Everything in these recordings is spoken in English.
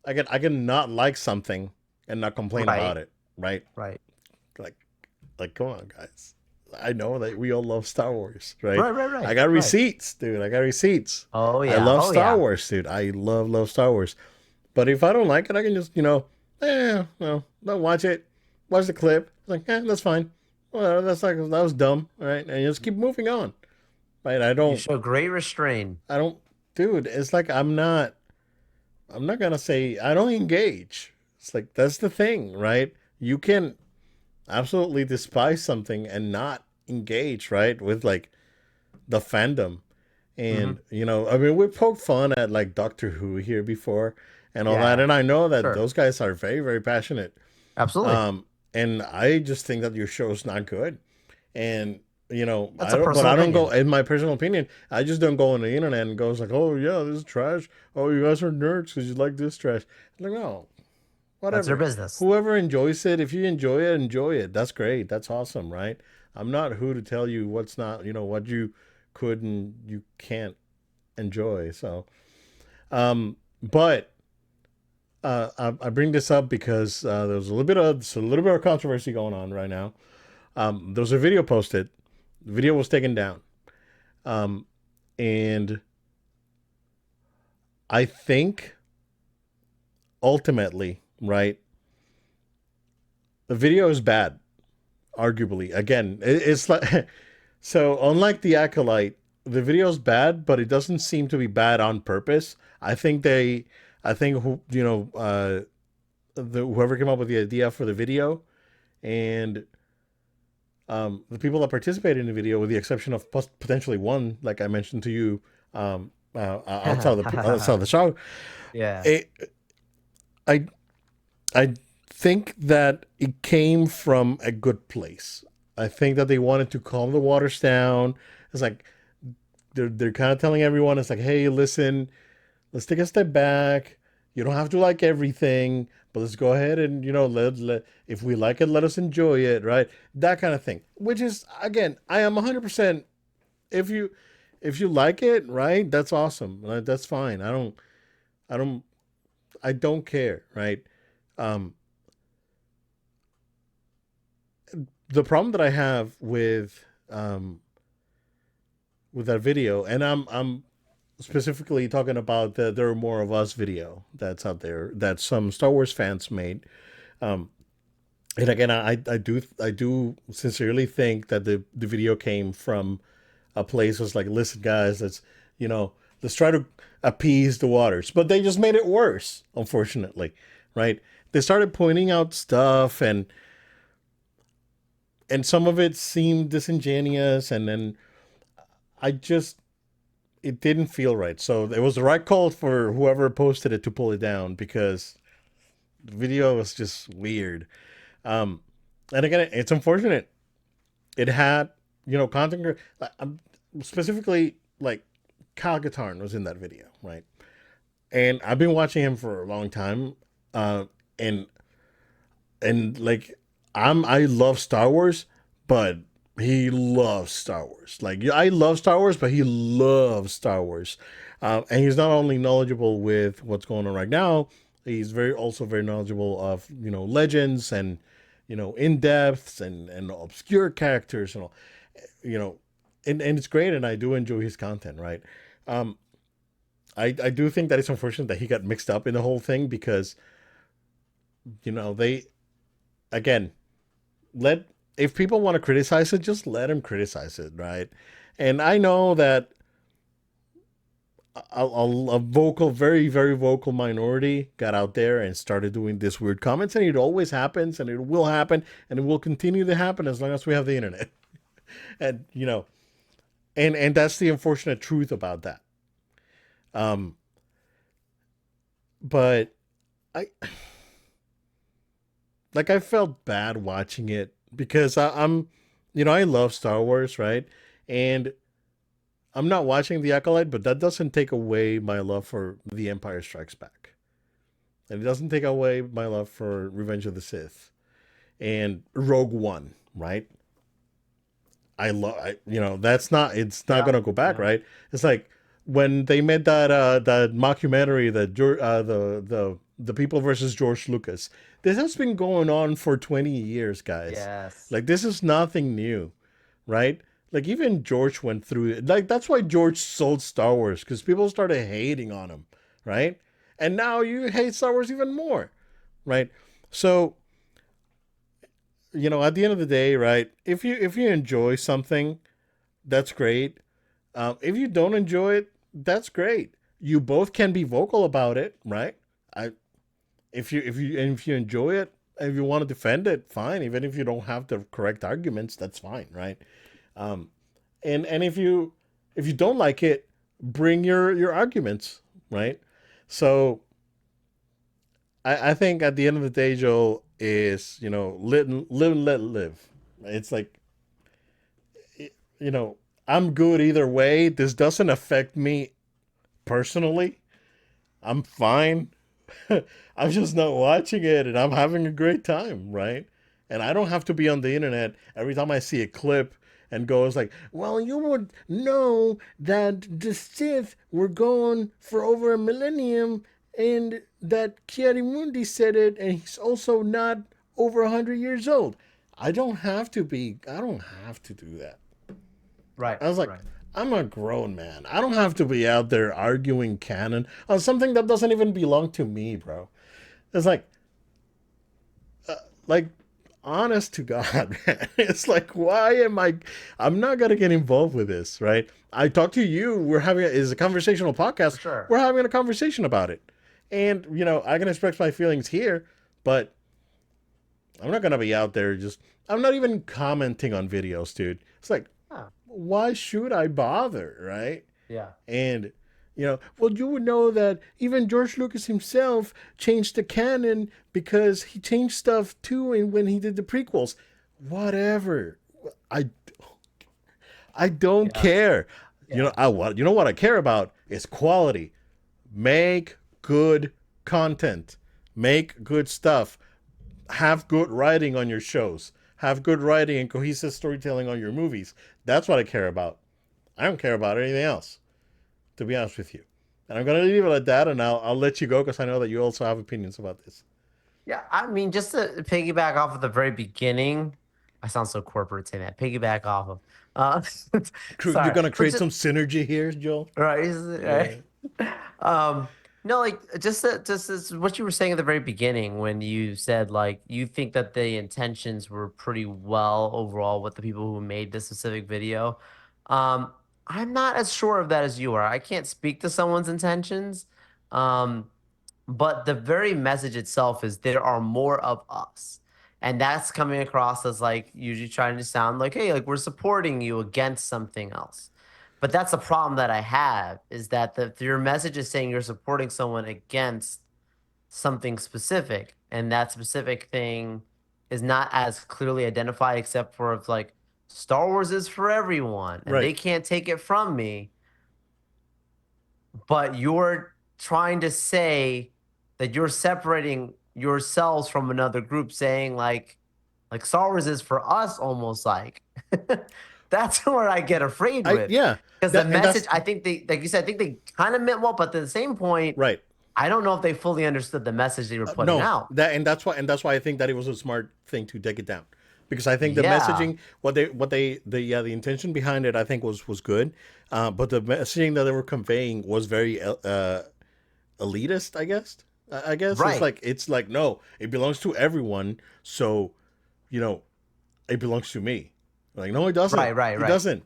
I can not like something and not complain about Right. it, right? Right. Like come on, guys. I know that we all love Star Wars, right? Right. Right. I Right. got Right. receipts, dude. I got receipts. Oh I yeah. love Oh Star yeah. Wars, dude. I love Star Wars. But if I don't like it, I can just, no, don't watch it. Watch the clip. It's like, that's fine. Well, that was dumb, all right? And just keep moving on, right? You show great restraint. I don't, dude. It's like I'm not gonna say I don't engage. It's like that's the thing, right? You can absolutely despise something and not engage, right? With like the fandom. Hmm. And, I mean, we poked fun at like Doctor Who here before and all that. Yeah. And I know that Sure. those guys are very, very passionate. Absolutely. Um, and I just think that your show is not good. And, That's a but personal I don't go, opinion. in my personal opinion, I just don't go on the internet and goes like, oh, yeah, this is trash. Oh, you guys are nerds because you like this trash. I'm like, no, That's their whatever. business. Whoever enjoys it, if you enjoy it, enjoy it. That's great. That's awesome, right? I'm not who to tell you what's not, what you could and you can't enjoy. So, but I bring this up because there's a little bit of controversy going on right now. There was a video posted. The video was taken down, um, and I think ultimately, right, the video is bad. Arguably, again, it's like so. Unlike the acolyte, the video is bad, but it doesn't seem to be bad on purpose. I think whoever came up with the idea for the video and the people that participated in the video, with the exception of potentially one, like I mentioned to you, outside of the show, Yeah. it, I I think that it came from a good place. I think that they wanted to calm the waters down. It's like they're kind of telling everyone, it's like, hey, listen, let's take a step back. You don't have to like everything, but let's go ahead and let if we like it, let us enjoy it, right? That kind of thing. Which is again, I am 100%. If you like it, right? That's awesome. Right? That's fine. I don't I don't care, right? Um, the problem that I have with that video, and I'm specifically talking about the "There Are More of Us" video that's out there that some Star Wars fans made. Um, and again, I do sincerely think that the video came from a place was like, listen, guys, you know let's try to appease the waters, but they just made it worse, unfortunately, right? They started pointing out stuff, and some of it seemed disingenuous, and then I just it didn't feel right. So it was the right call for whoever posted it to pull it down because the video was just weird. Um, and again, it's unfortunate. It had content. Specifically, like Kyle Katarn was in that video, right? And I've been watching him for a long time, uh, and like I love Star Wars, but he loves Star Wars. Like I love Star Wars, but he loves Star Wars, and he's not only knowledgeable with what's going on right now. He's very knowledgeable of legends and in depths and obscure characters and all, you know, and it's great, and I do enjoy his content. Right, um, I do think that it's unfortunate that he got mixed up in the whole thing because they again let if people want to criticize it, just let them criticize it, right? And I know that a vocal, very very vocal minority got out there and started doing this weird comments, and it always happens, and it will happen, and it will continue to happen as long as we have the internet. And and that's the unfortunate truth about that. Um, but I I felt bad watching it because I'm, I love Star Wars, right? And I'm not watching The Acolyte, but that doesn't take away my love for The Empire Strikes Back, and it doesn't take away my love for Revenge of the Sith and Rogue One, right? I love, that's not, it's not Yeah. gonna go back, Yeah. right? It's like when they made that mockumentary, the people versus George Lucas. This has been going on for 20 years, guys. Yes. Like this is nothing new, right? Like even George went through it. Like that's why George sold Star Wars because people started hating on him, right? And now you hate Star Wars even more, right? So at the end of the day, right? If you enjoy something, that's great. If you don't enjoy it, that's great. You both can be vocal about it, right? I if you enjoy it, if you want to defend it, fine. Even if you don't have the correct arguments, that's fine, right? Um, and if you don't like it, bring your arguments, right? So I think at the end of the day, Joel, is live and let live. It's like you know I'm good either way. This doesn't affect me personally. I'm fine. I'm just not watching it and I'm having a great time, right? And I don't have to be on the internet every time I see a clip and goes like, well, you would know that the Sith were gone for over a millennium and that Mundi said it and he's also not over 100 years old. I don't have to do that. Right. I was like, Right. I'm a grown man. I don't have to be out there arguing canon on something that doesn't even belong to me, bro. It's like, honest to God, man. It's like, why am I? I'm not gonna get involved with this, right? I talk to you. We're having is a conversational For podcast. sure. We're having a conversation about it, and I can express my feelings here, but I'm not gonna be out there just. I'm not even commenting on videos, dude. It's like, Huh. why should I bother, right? Yeah. And well, you would know that even George Lucas himself changed the canon because he changed stuff too, and when he did the prequels, whatever. I I don't Yeah. care. Yeah. What I care about is quality. Make good content. Make good stuff. Have good writing on your shows. Have good writing and cohesive storytelling on your movies. That's what I care about. I don't care about anything else, to be honest with you. And I'm going to leave it at that, and I'll let you go because I know that you also have opinions about this. Yeah, I mean, just to piggyback off of the very beginning, I sound so corporate saying that. Piggyback off of, uh, You're sorry, going to but create just some synergy here, Joel? right, right. Yeah. No, like just as what you were saying at the very beginning when you said like you think that the intentions were pretty well overall with the people who made this specific video. Um, I'm not as sure of that as you are. I can't speak to someone's intentions. Um, but the very message itself is there are more of us. And that's coming across as like usually trying to sound like, hey, like we're supporting you against something else. But that's the problem that I have is that your message is saying you're supporting someone against something specific. And that specific thing is not as clearly identified except for it's like Star Wars is for everyone and Right. they can't take it from me, but you're trying to say that you're separating yourselves from another group, saying like Star Wars is for us, almost like that's where I get afraid with Yeah. because the That and message that's I think they like you said I think they kind of meant well, but at the same point right. I don't know if they fully understood the message they were putting No, out. that's why I think that it was a smart thing to take it down, because I think the Yeah, messaging, the intention behind it, I think was good, but the messaging that they were conveying was very elitist, I guess. I guess right, it's like no, it belongs to everyone, so you know it belongs to me. Like no, it doesn't. right, right, It right, doesn't.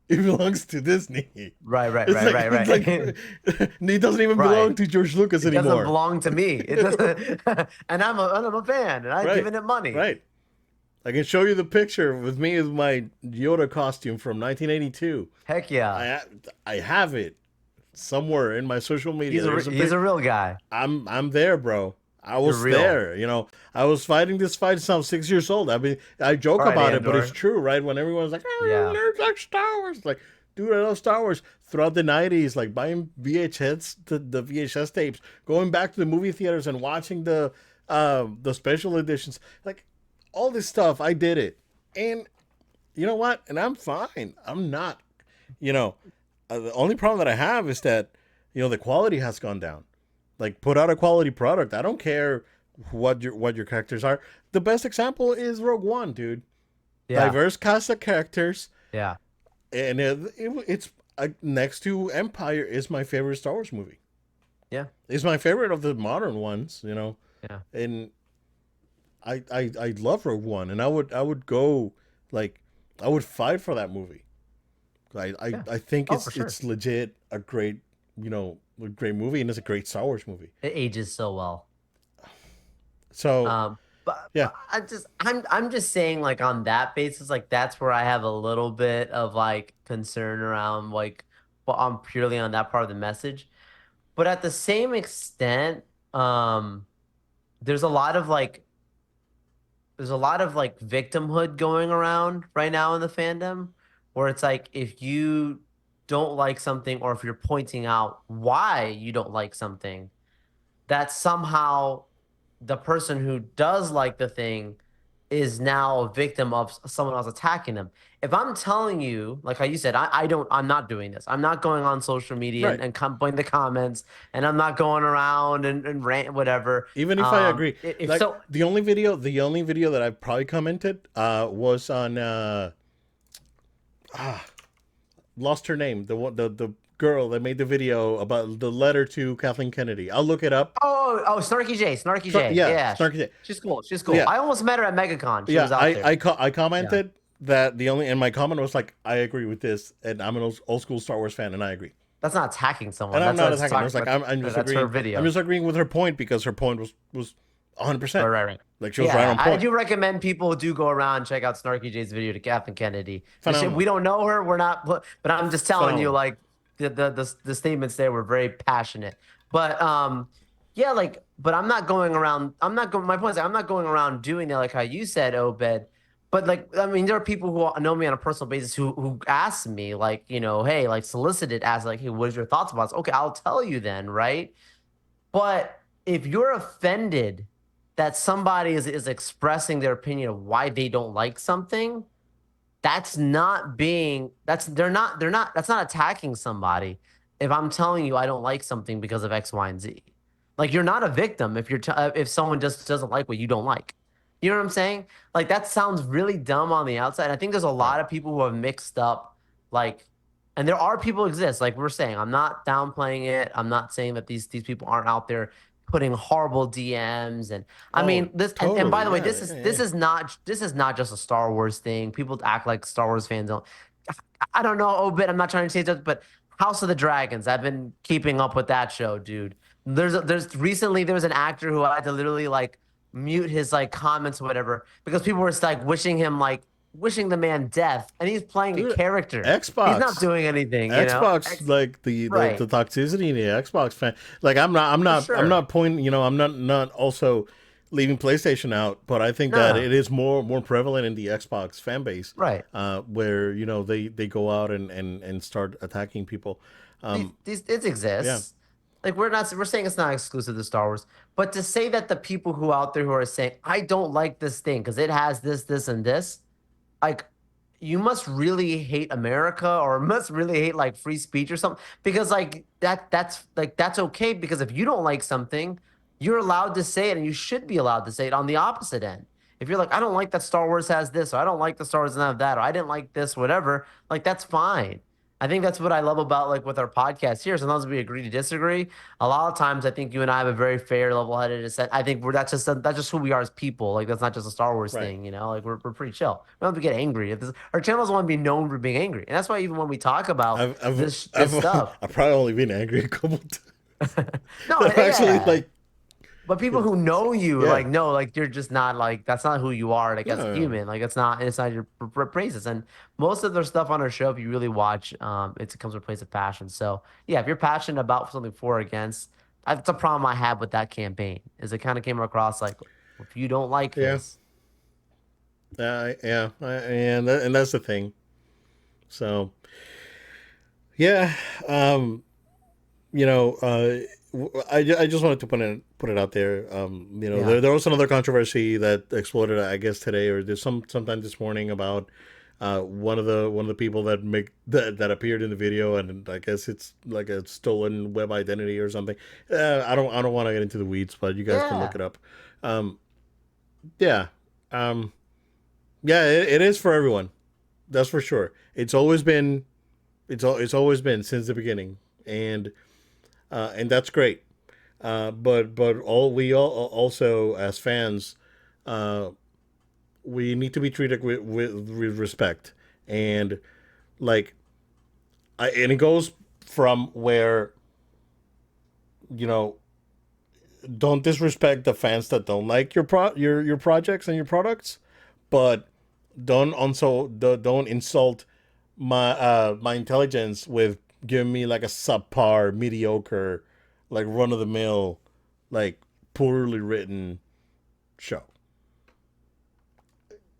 It belongs to Disney. right, right, It's right, like right, it's right. like it doesn't even belong Right. to George Lucas It doesn't anymore. belong to me. It doesn't, and I'm a fan, and I've Right, given it money. right. I can show you the picture with me with my Yoda costume from 1982. Heck yeah, I I have it somewhere in my social media. There's a he's pic. a real guy. I'm there, bro. I You're was real, there. I was fighting this fight since I was 6 years old. I mean, I joke right, about it, but it's Andor? true, right? When everyone's like, "Oh, Yeah, there's like Star Wars," like, dude, I love Star Wars. Throughout the '90s, like buying VHS, the VHS tapes, going back to the movie theaters and watching the special editions, like all this stuff. I did it, and you know what? And I'm fine. I'm not, you know. The only problem that I have is that the quality has gone down. Like, put out a quality product. I don't care what your characters are. The best example is Rogue One, dude. Yeah, Diverse cast of characters, yeah, and it's next to Empire is my favorite Star Wars movie. yeah, It's my favorite of the modern ones. yeah, And I love Rogue One, and I would go, like, I would fight for that movie. yeah. I think Oh, it's for sure. it's legit a great movie, and it's a great Star Wars movie. It ages so well. So Um, yeah, but I'm just saying, like, on that basis, like that's where I have a little bit of like concern around, like, well, I'm purely on that part of the message. But at the same extent, um, there's a lot of like there's a lot of like victimhood going around right now in the fandom, where it's like if you don't like something, or if you're pointing out why you don't like something, that somehow the person who does like the thing is now a victim of someone else attacking them. If I'm telling you, like how you said, I'm not doing this. I'm not going on social media right. and putting the comments, and I'm not going around and rant, whatever. Even if I agree, If like, so, the only video that I probably commented was on lost her name, the girl that made the video about the letter to Kathleen Kennedy. I'll look it up. Snarky J. Yeah, Yeah, Snarky. she's cool. She's cool. Yeah, I almost met her at MegaCon. She yeah. was out I there. I, co- I Yeah. commented that the only and my comment was like, I agree with this, and I'm an old school Star Wars fan, and I agree. That's not attacking And someone. I'm That's not that's attacking. I talking was like, about I'm just that's her agreeing. I'm video. just agreeing with her point, because her point was 100%. Right, right, right. Like, she was right Yeah, on I point. do recommend people do go around and check out Snarky J's video to Kathleen Kennedy. We Phenomenal. don't know her. We're not, but I'm just telling you, Phenomenal. like the statements there were very passionate. But yeah, like, but I'm not going around. I'm not going. My point is, like, I'm not going around doing it like how you said, Obed. But like, I mean, there are people who know me on a personal basis who ask me, like, hey, like, solicited, as like, hey, what is your thoughts about this? Okay, I'll tell you then, right? But if you're offended that somebody is expressing their opinion of why they don't like something, that's not being that's they're not that's not attacking somebody. If I'm telling you I don't like something because of X, Y, and Z, like, you're not a victim if if someone just doesn't like what you don't like. You know what I'm saying? Like, that sounds really dumb on the outside. I think there's a Right. lot of people who have mixed up, like, and there are people exist. Like we're saying, I'm not downplaying it. I'm not saying that these people aren't out there putting horrible DMs. And I Oh, mean this, and by totally. the way, Yeah, this yeah, is yeah. not just a Star Wars thing. People act like Star Wars fans don't. I don't know, Obit. I'm not trying to say that, but House of the Dragons. I've been keeping up with that show, dude. There's recently there was an actor who I had to literally like mute his like comments or whatever, because people were like wishing the man death, and he's playing a Dude, character. He's not Xbox. doing anything, Xbox, like, the Right, toxicity in the Xbox fan. Like, I'm not I'm for not I'm sure. not pointing. I'm not also leaving PlayStation out, but I think that No, it is more prevalent in the Xbox fan base, right. where they go out and start attacking people. It Yeah, exists. Like, we're saying it's not exclusive to Star Wars, but to say that the people who out there who are saying I don't like this thing because it has this, and this, like, you must really hate America, or must really hate like free speech or something, because like that's okay, because if you don't like something, you're allowed to say it, and you should be allowed to say it on the opposite end. If you're like, I don't like that Star Wars has this, or I don't like the Star Wars doesn't have that, or I didn't like this, whatever, like, that's fine. I think that's what I love about, like, with our podcast here. Sometimes we agree to disagree. A lot of times, I think you and I have a very fair, level-headed assent. I think that's just who we are as people. Like, that's not just a Star Wars right. thing, you know. Like, we're pretty chill. We don't have to get angry. Our channel doesn't want to be known for being angry, and that's why even when we talk about I've I've this I've stuff, I've probably only been angry a couple times. no, I'm actually, yeah. like, But people who know you, yeah, like, know, like, you're just not, like, that's not who you are, like, as a no, human. Like, it's not your praises. And most of their stuff on our show, if you really watch, it comes from a place of passion. So yeah, if you're passionate about something for or against, that's a problem I had with that campaign. Is it kind of came across like, if you don't like yeah, this, yeah, and that's the thing. So yeah, um, I just wanted to put it out there. yeah, There was another controversy that exploded, I guess, today, or there's sometime this morning, about One of the people that appeared in the video, and I guess it's like a stolen web identity or something. I don't want to get into the weeds, but you guys can look Yeah. it up. Um, yeah, um, yeah, it is for everyone. That's for sure. It's always been since the beginning, and that's great. But all also as fans, uh, we need to be treated with respect, and like and it goes from where you know don't disrespect the fans that don't like your projects and your products, but don't insult my intelligence with giving me like a subpar, mediocre, like run of the mill, like poorly written show.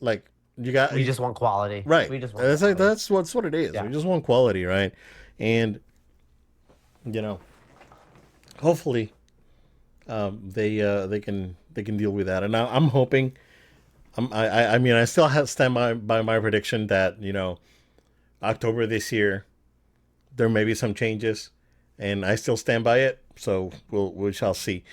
Like you got We just want quality. right. We just want That's like quality. that's what it is. We Yeah. just want quality, right? And you know, hopefully, they can deal with that. And I'm hoping. I mean, I still have stand by my prediction that October this year there may be some changes, and I still stand by it. So we shall see.